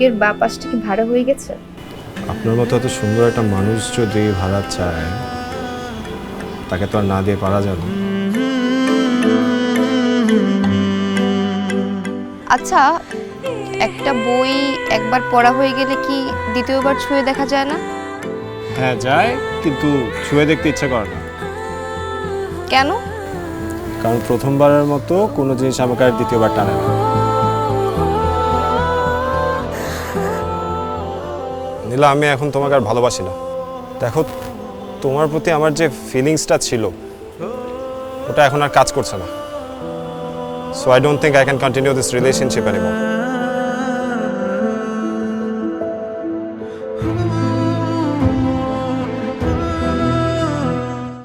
আবেগের বাপাসটা কি ভাড়া হয়ে গেছে? আপনার মতো এত সুন্দর একটা মানুষ যদি ভাড়া চায়, তাকে তো আর না দিয়ে পারা যাবে। আচ্ছা, একটা বই একবার পড়া হয়ে গেলে কি দ্বিতীয়বার ছুঁয়ে দেখা যায় না? হ্যাঁ যায়, কিন্তু ছুঁয়ে দেখতে ইচ্ছা করে না। কেন? কারণ প্রথমবারের মতো কোনো জিনিস আমাকে আর দ্বিতীয়বার টানে না। নীলা, আমি এখন তোমাকে আর ভালোবাসি না। দেখো, তোমার প্রতি আমার যে ফিলিংসটা ছিল ওটা এখন আর কাজ করছে না। So I don't think I can continue this relationship anymore.